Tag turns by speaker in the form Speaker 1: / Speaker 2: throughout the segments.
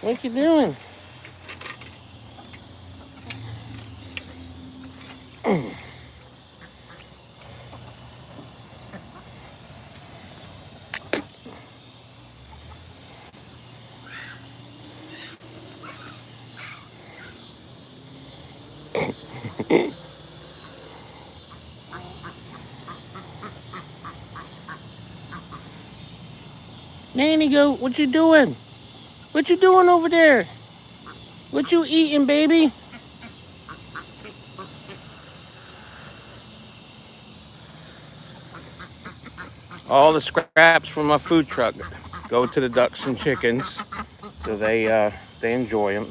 Speaker 1: What you doing? Nanny goat, what you doing? What you doing over there? What you eating, baby? All the scraps from my food truck go to the ducks and chickens, so they enjoy them.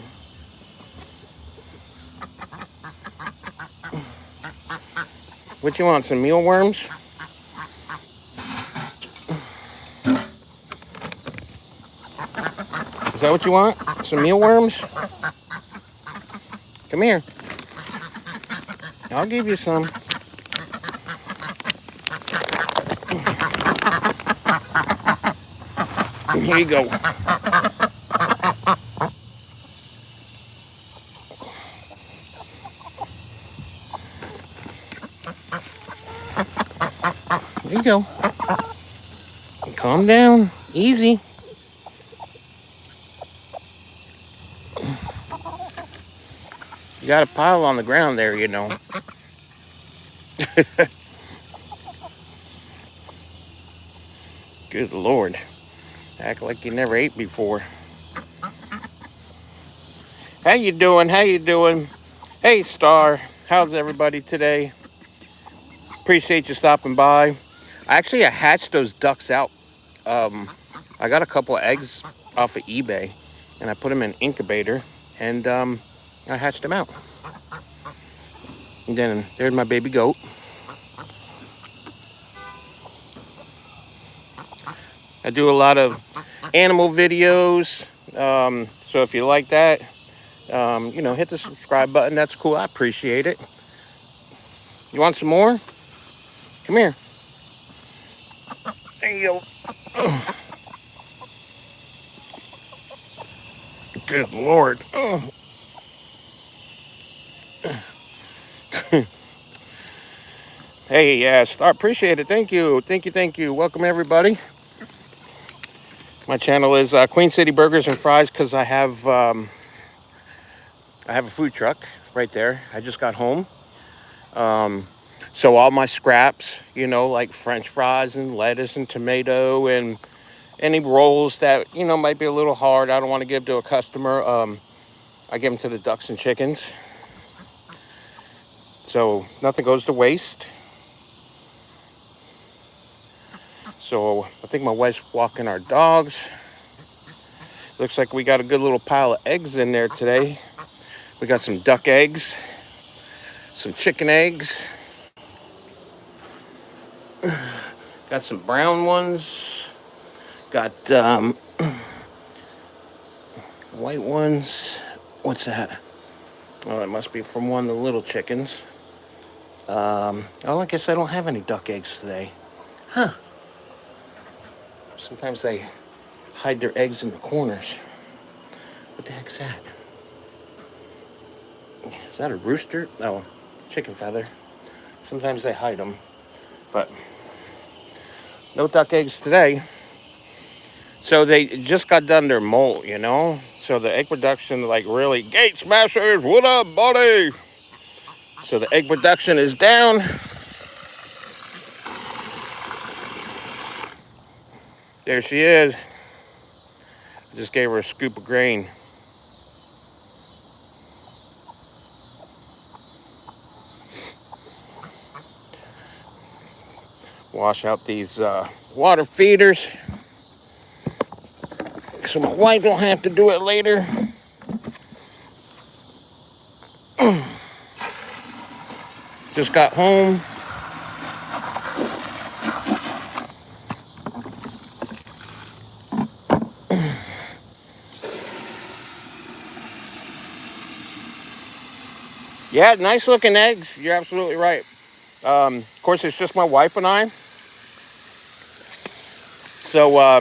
Speaker 1: What you want? Some mealworms? Is that what you want? Some mealworms? Come here. I'll give you some. Here you go. There you go. Calm down. Easy. You got a pile on the ground there, you know. Good Lord. Act like you never ate before. How you doing? How you doing? Hey, Star. How's everybody today? Appreciate you stopping by. Actually, I hatched those ducks out. I got a couple of eggs off of eBay, and I put them in an incubator, and I hatched them out. And then there's my baby goat. I do a lot of animal videos, so if you like that, hit the subscribe button. That's cool. I appreciate it. You want some more? Come here. There you go. Good Lord. Oh. Hey, yes, I appreciate it. Thank you. Thank you. Thank you. Welcome, everybody. My channel is Queen City Burgers and Fries because I have a food truck right there. I just got home. So all my scraps, like French fries and lettuce and tomato and any rolls that, might be a little hard, I don't want to give to a customer, I give them to the ducks and chickens. So nothing goes to waste. So I think my wife's walking our dogs. Looks like we got a good little pile of eggs in there today. We got some duck eggs, some chicken eggs, got some brown ones, got white ones. What's that? Oh, it must be from one of the little chickens. I guess I don't have any duck eggs today. Huh. Sometimes they hide their eggs in the corners. What the heck's that? Is that a rooster? Oh, chicken feather. Sometimes they hide them. But no duck eggs today. So they just got done their molt, So the egg production, really, gate smashers, what up, buddy? So the egg production is down. There she is. I just gave her a scoop of grain. Wash out these water feeders so my wife don't have to do it later. Just got home. Yeah, nice looking eggs. You're absolutely right. Of course, it's just my wife and I. So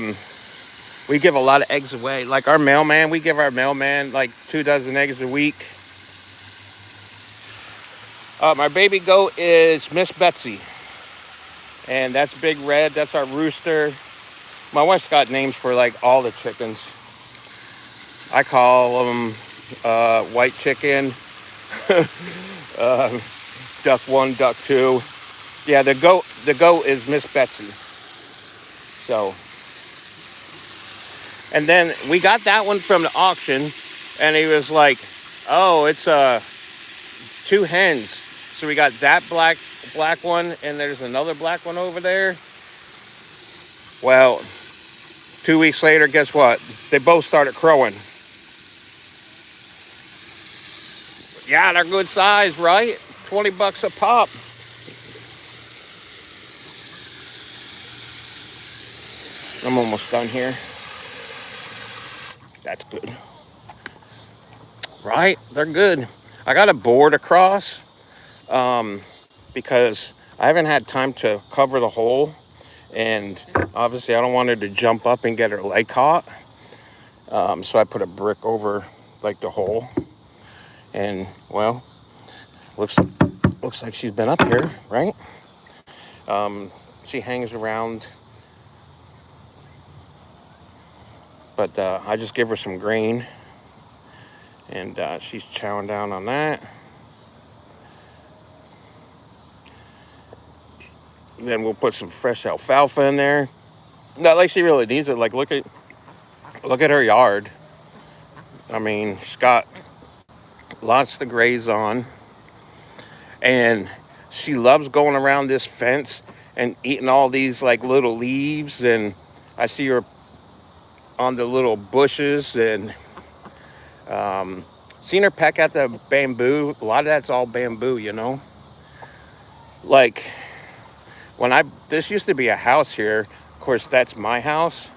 Speaker 1: We give a lot of eggs away. Like our mailman, we give our mailman like 2 dozen eggs a week. My baby goat is Miss Betsy, and that's Big Red. That's our rooster. My wife's got names for like all the chickens. I call them white chicken, uh, duck one, duck two. Yeah, the goat is Miss Betsy. So, and then we got that one from the auction, and he was like, "Oh, it's two hens." So we got that black one, and there's another black one over there. Well, 2 weeks later, guess what? They both started crowing. Yeah, they're good size, right? $20 a pop. I'm almost done here. That's good. Right? They're good. I got a board across um, because I haven't had time to cover the hole. And obviously, I don't want her to jump up and get her leg caught. So I put a brick over like the hole. And well, looks looks like she's been up here, right? She hangs around, but I just give her some grain, and she's chowing down on that. Then we'll put some fresh alfalfa in there. Not like she really needs it. Like look at her yard. I mean, she's got lots to graze on, and she loves going around this fence and eating all these like little leaves. And I see her on the little bushes, and um, seen her peck at the bamboo. A lot of that's all bamboo, you know. Like when I this used to be a house here. Of course, that's my house.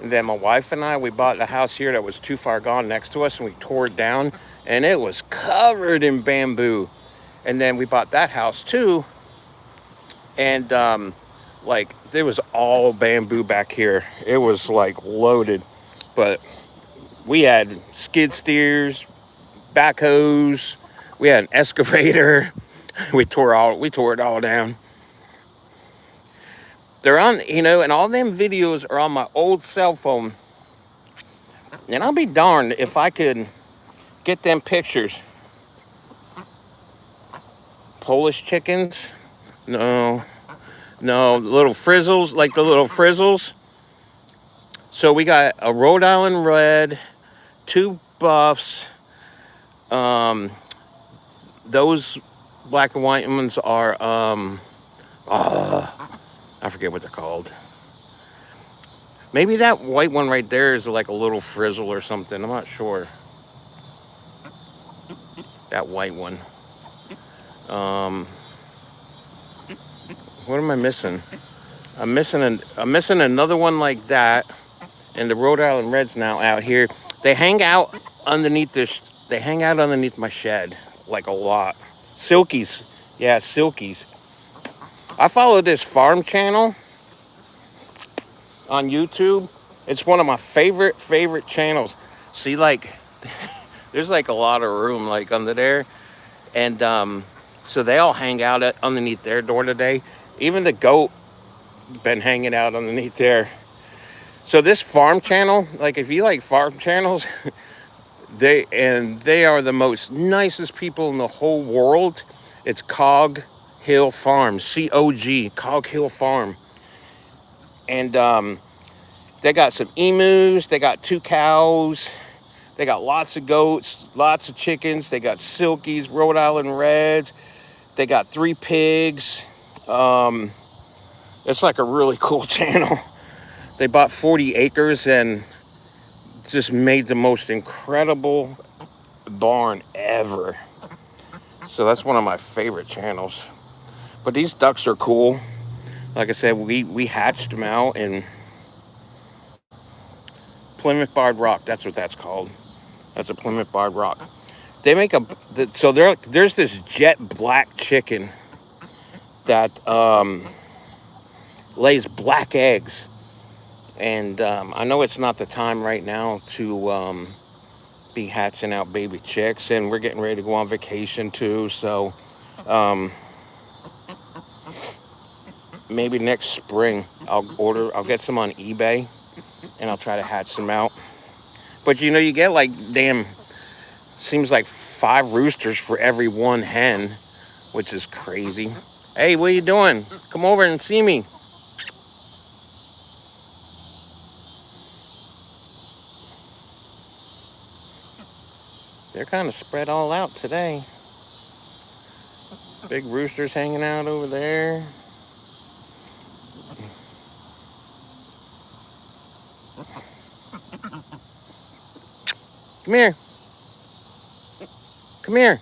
Speaker 1: And then my wife and I, we bought a house here that was too far gone next to us, and we tore it down, and it was covered in bamboo. And then we bought that house too, and like there was all bamboo back here. It was like loaded, but we had skid steers, backhoes, we had an excavator. We tore it all down. They're on, and all them videos are on my old cell phone. And I'll be darned if I could get them pictures. Polish chickens? No, no, little frizzles, like the little frizzles. So we got a Rhode Island Red, two buffs. Um, those black and white ones are, I forget what they're called. Maybe that white one right there is like a little frizzle or something. I'm not sure. That white one. Um, what am I missing? I'm missing another one like that. And the Rhode Island Reds now out here. They hang out underneath this. They hang out underneath my shed like a lot. Silkies, yeah, silkies. I follow this farm channel on YouTube. It's one of my favorite channels. See, like, there's like a lot of room like under there, and so they all hang out underneath their door today. Even the goat been hanging out underneath there. So this farm channel, like if you like farm channels, they are the most nicest people in the whole world. It's Cog Hill Farm, Cog Hill Farm, and they got some emus, they got 2 cows, they got lots of goats, lots of chickens, they got silkies, Rhode Island Reds, they got 3 pigs. It's like a really cool channel. They bought 40 acres and just made the most incredible barn ever. So that's one of my favorite channels. But these ducks are cool. Like I said, we hatched them out in Plymouth Barred Rock. That's what that's called. That's a Plymouth Barred Rock. They make there's this jet black chicken that lays black eggs, And I know it's not the time right now to be hatching out baby chicks, and we're getting ready to go on vacation too. So um, maybe next spring I'll get some on eBay, and I'll try to hatch some out. But you get like damn, seems like 5 roosters for every one hen, which is crazy. Hey, what are you doing? Come over and see me. They're kind of spread all out today. Big roosters hanging out over there. Come here. Come here.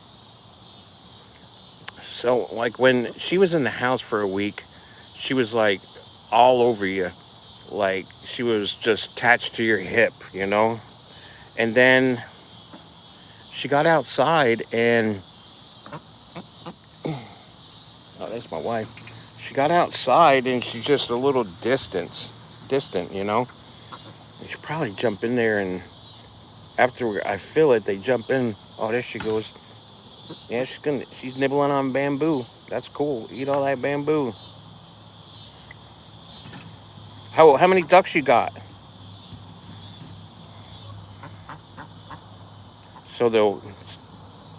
Speaker 1: So, like, when she was in the house for a week, she was like all over you. Like, she was just attached to your hip. And then she got outside and, oh, that's my wife. She got outside and she's just a little distant. You should probably jump in there, and after I fill it, they jump in. Oh, there she goes. Yeah, she's nibbling on bamboo. That's cool. Eat all that bamboo. How many ducks you got? So they'll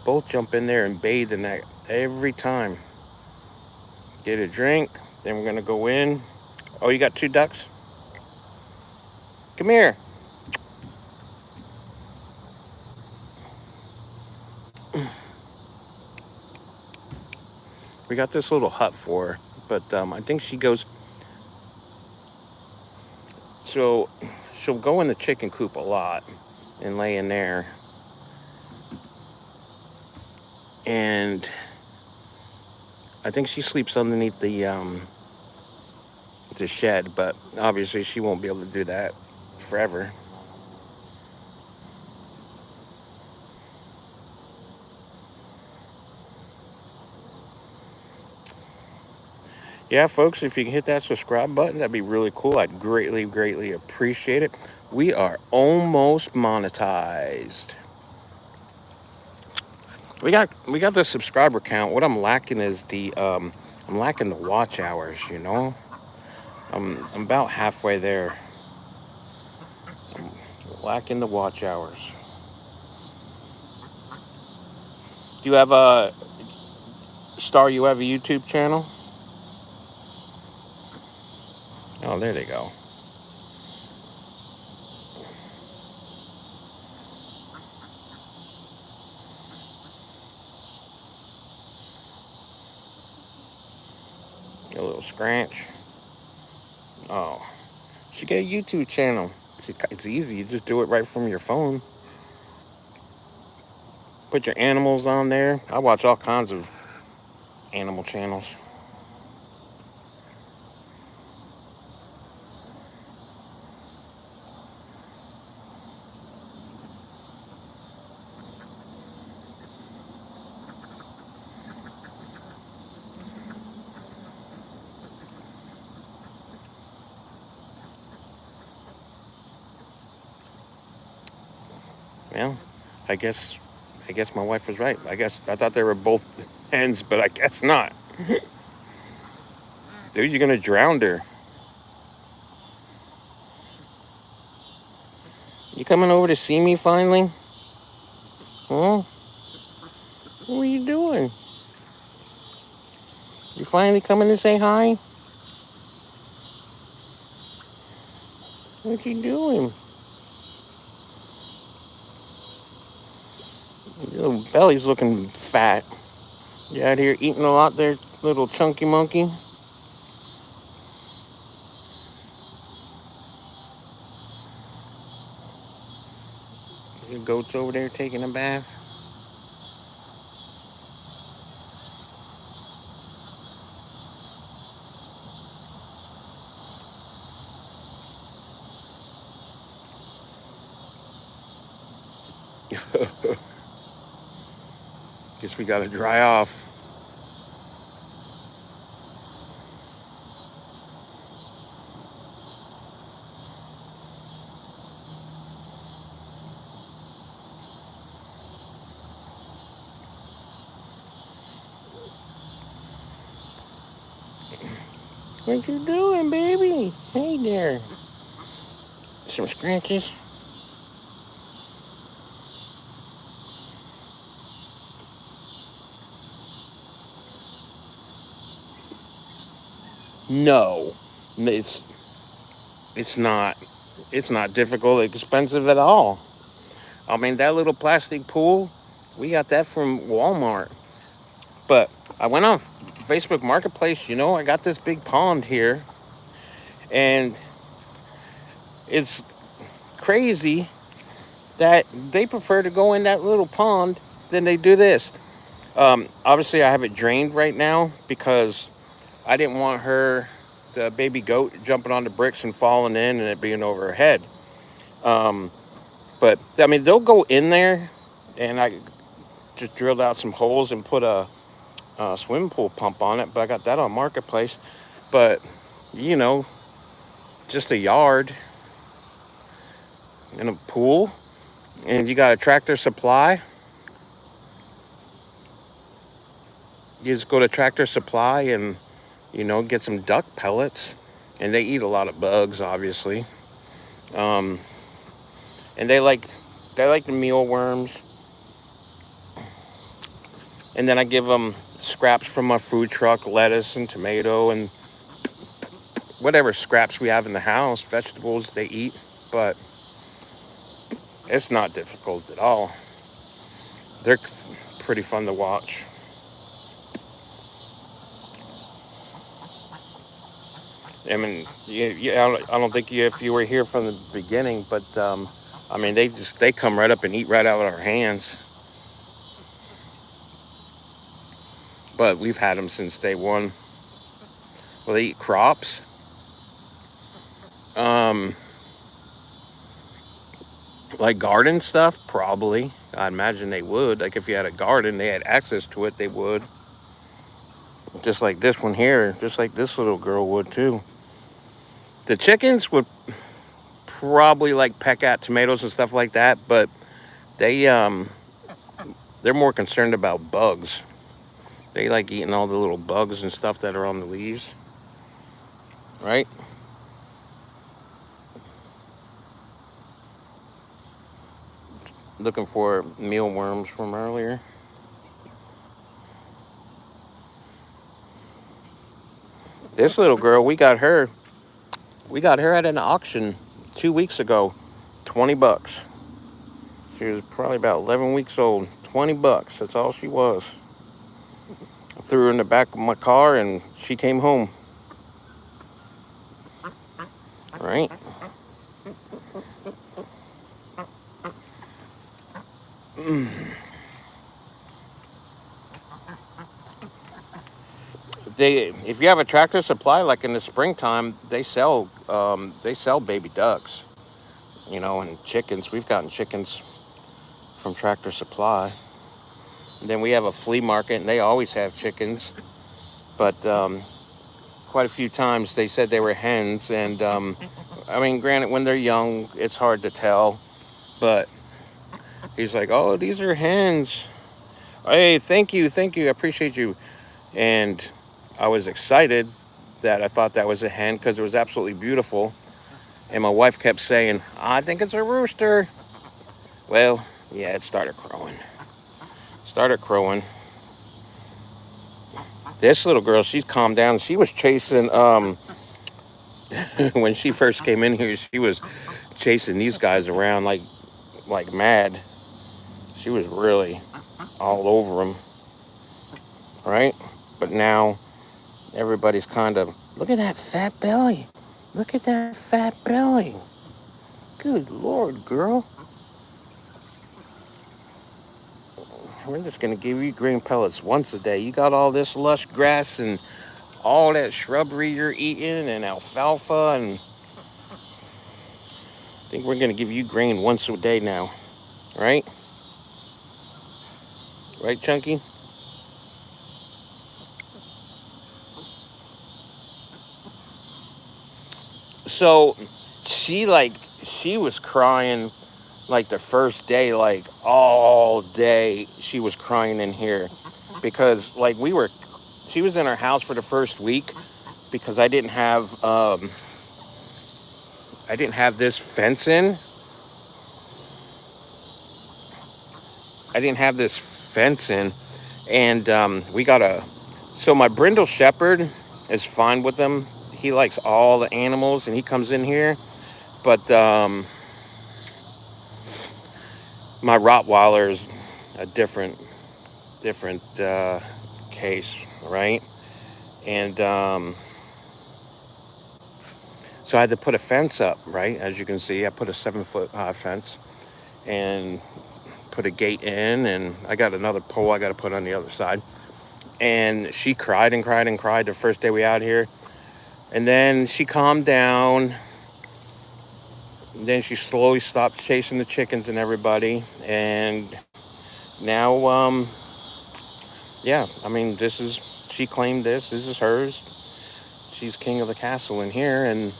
Speaker 1: both jump in there and bathe in that every time. Get a drink. Then we're gonna go in. Oh, you got 2 ducks? Come here. We got this little hut for her, but I think she goes. So she'll go in the chicken coop a lot and lay in there. And I think she sleeps underneath the shed, but obviously she won't be able to do that forever. Yeah, folks, if you can hit that subscribe button, that'd be really cool. I'd greatly, greatly appreciate it. We are almost monetized. We got the subscriber count. What I'm lacking is I'm lacking the watch hours. I'm about halfway there. I'm lacking the watch hours. Do you have a Star? You have a YouTube channel? Oh, there they go. A little scratch. Oh, should get a YouTube channel. It's easy. You just do it right from your phone. Put your animals on there. I watch all kinds of animal channels. Well, I guess I guess my wife was right. I guess I thought they were both hens, but I guess not. Dude, you're gonna drown her. You coming over to see me finally? Huh? What are you doing? You finally coming to say hi? What you doing? Your belly's looking fat. You out here eating a lot there, little chunky monkey? Your goat's over there taking a bath. Guess we gotta dry off. What you doing, baby? Hey there. Some scratches? No. It's not. It's not difficult, expensive at all. I mean, that little plastic pool, we got that from Walmart. But I went on Facebook Marketplace. I got this big pond here, and it's crazy that they prefer to go in that little pond than they do this. Obviously, I have it drained right now because I didn't want the baby goat, jumping on the bricks and falling in and it being over her head. Um, but I mean, they'll go in there, and I just drilled out some holes and put a swimming pool pump on it. But I got that on Marketplace. But you know, just a yard and a pool, and you got a Tractor Supply. You just go to Tractor Supply and get some duck pellets, and they eat a lot of bugs, obviously. Um, and they like the mealworms, and then I give them scraps from my food truck, lettuce and tomato and whatever scraps we have in the house, vegetables they eat. But it's not difficult at all. They're pretty fun to watch. I mean, I don't think if you were here from the beginning, but I mean, they come right up and eat right out of our hands. But we've had them since day one. Well, they eat crops. Um, like garden stuff, probably. I imagine they would. Like if you had a garden, they had access to it, they would. Just like this one here, just like this little girl would too. The chickens would probably like peck at tomatoes and stuff like that, but they they're more concerned about bugs. They like eating all the little bugs and stuff that are on the leaves, right? Looking for mealworms from earlier. This little girl, we got her at an auction 2 weeks ago, $20. She was probably about 11 weeks old. $20. That's all she was. I threw her in the back of my car and she came home. Right? If you have a Tractor Supply, like in the springtime, they sell baby ducks, and chickens. We've gotten chickens from Tractor Supply. And then we have a flea market, and they always have chickens. But quite a few times they said they were hens, and I mean, granted, when they're young, it's hard to tell. But he's like, "Oh, these are hens. Hey, thank you, I appreciate you." And I was excited that I thought that was a hen because it was absolutely beautiful. And my wife kept saying, "I think it's a rooster." Well, yeah, it started crowing. Started crowing. This little girl, she's calmed down. She was chasing when she first came in here, she was chasing these guys around like mad. She was really all over them, right? But now everybody's kind of, look at that fat belly. Look at that fat belly. Good Lord, girl. We're just going to give you green pellets once a day. You got all this lush grass and all that shrubbery you're eating and alfalfa, and I think we're going to give you grain once a day now. Right? Right, Chunky? So she was crying like the first day, like all day she was crying in here because like she was in our house for the first week, because I didn't have this fence in. I didn't have this fence in, and we got a. So my Brindle Shepherd is fine with them. He likes all the animals, and he comes in here. But my Rottweiler is a different case, right? And so I had to put a fence up, right? As you can see, I put a 7 foot fence and put a gate in, and I got another pole I got to put on the other side. And she cried and cried and cried the first day we out here, and then she calmed down. And then she slowly stopped chasing the chickens and everybody, and now, yeah, I mean, she claimed this is hers. She's king of the castle in here, and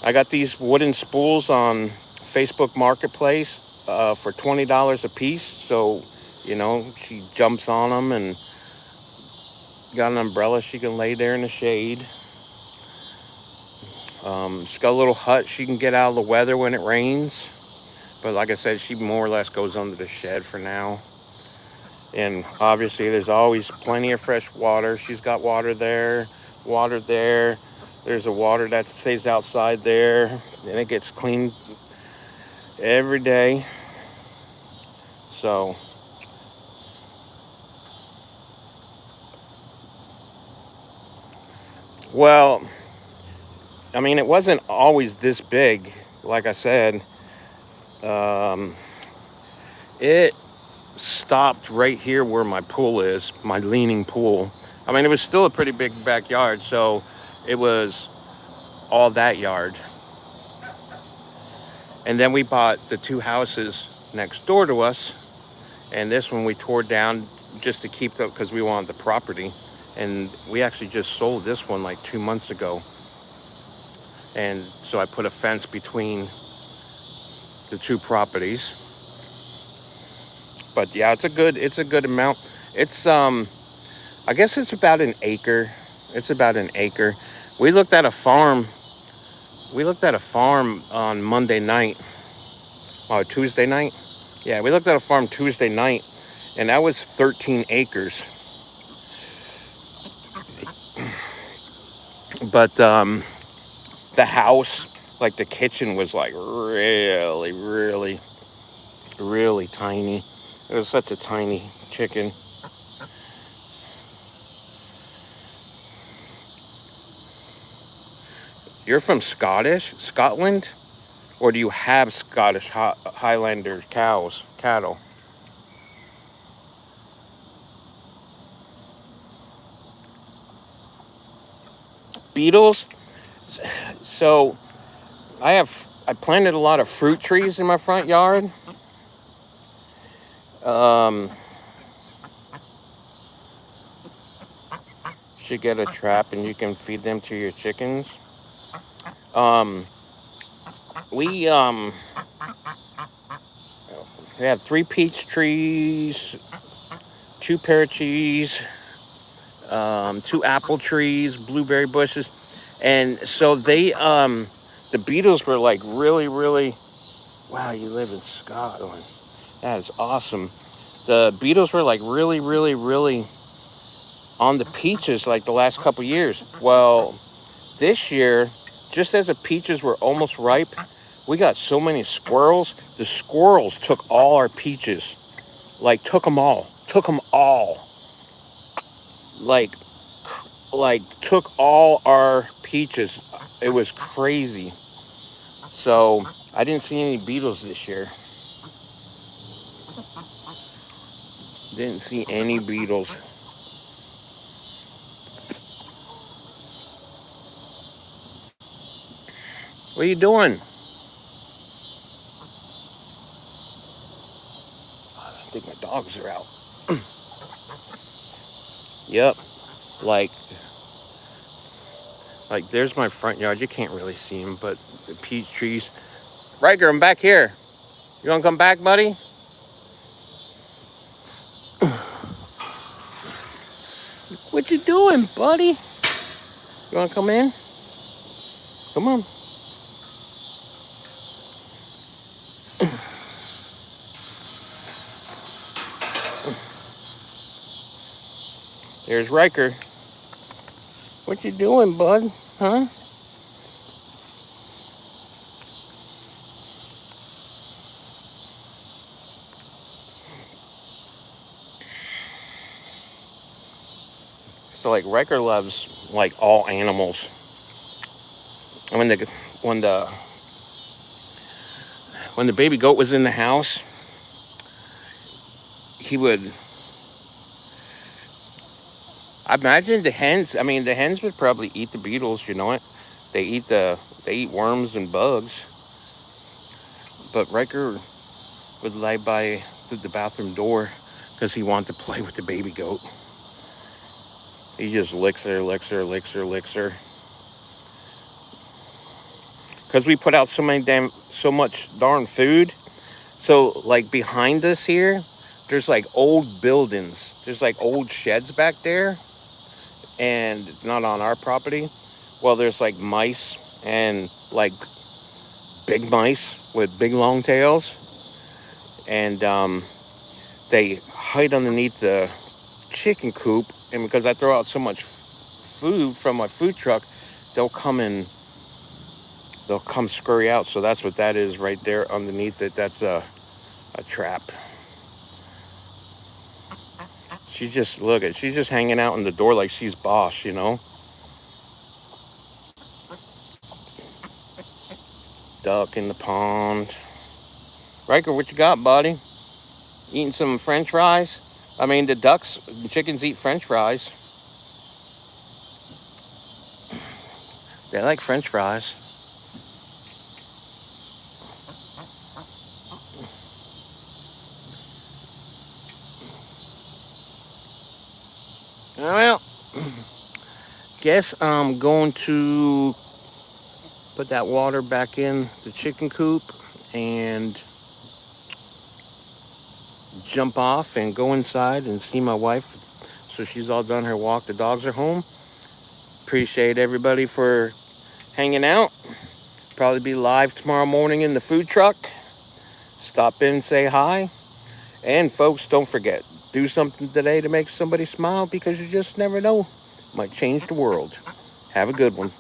Speaker 1: I got these wooden spools on Facebook Marketplace for $20 a piece. So, she jumps on them and got an umbrella. She can lay there in the shade. She's got a little hut. She can get out of the weather when it rains. But like I said, she more or less goes under the shed for now. And obviously, there's always plenty of fresh water. She's got water there, water there. There's a water that stays outside there, and it gets cleaned every day. So, well, I mean, it wasn't always this big. Like I said, um, it stopped right here where my pool is, my leaning pool. I mean, it was still a pretty big backyard, so it was all that yard. And then we bought the two houses next door to us, and this one we tore down just to keep the, because we wanted the property. And we actually just sold this one like 2 months ago. And so I put a fence between the two properties. But yeah, it's a good amount. It's I guess it's about an acre. It's about an acre. We looked at a farm. We looked at a farm on Monday night. Oh, Tuesday night. Yeah, we looked at a farm Tuesday night, and that was 13 acres. But the house, like the kitchen, was like really, really, really tiny. It was such a tiny chicken. You're from Scotland, or do you have Scottish Highlander cattle? Beetles. So I planted a lot of fruit trees in my front yard. Um, should get a trap and you can feed them to your chickens. Um, we we have 3 peach trees, 2 pear trees, 2 apple trees, blueberry bushes, and so the beetles were like really, really. Wow, you live in Scotland. That is awesome. The beetles were like really, really, really on the peaches like the last couple years. Well, this year, just as the peaches were almost ripe, we got so many squirrels. The squirrels took all our peaches, like took them all, like took all our peaches. It was crazy. So I didn't see any beetles this year. Didn't see any beetles. What are you doing? I think my dogs are out. Yep. Like there's my front yard. You can't really see them, but the peach trees. Riker, I'm back here. You want to come back, buddy? What you doing, buddy? You want to come in? Come on. There's Riker. What you doing, bud? Huh? So like Riker loves like all animals. And when the baby goat was in the house, he would. I imagine the hens. I mean, the hens would probably eat the beetles. You know it. They eat worms and bugs. But Riker would lie by the bathroom door because he wanted to play with the baby goat. He just licks her, licks her, licks her, licks her. Because we put out so much darn food. So like behind us here, there's like old buildings. There's like old sheds back there, and it's not on our property. Well, there's like mice and like big mice with big long tails, and they hide underneath the chicken coop. And because I throw out so much food from my food truck, they'll come and they'll come scurry out. So that's what that is right there underneath it. That's a trap. She's just hanging out in the door like she's boss, you know. Duck in the pond. Riker, what you got, buddy? Eating some French fries? I mean, the chickens eat French fries. They like French fries. Well, guess I'm going to put that water back in the chicken coop and jump off and go inside and see my wife. So she's all done her walk. The dogs are home. Appreciate everybody for hanging out. Probably be live tomorrow morning in the food truck. Stop in, say hi. And folks, don't forget, do something today to make somebody smile because you just never know. Might change the world. Have a good one.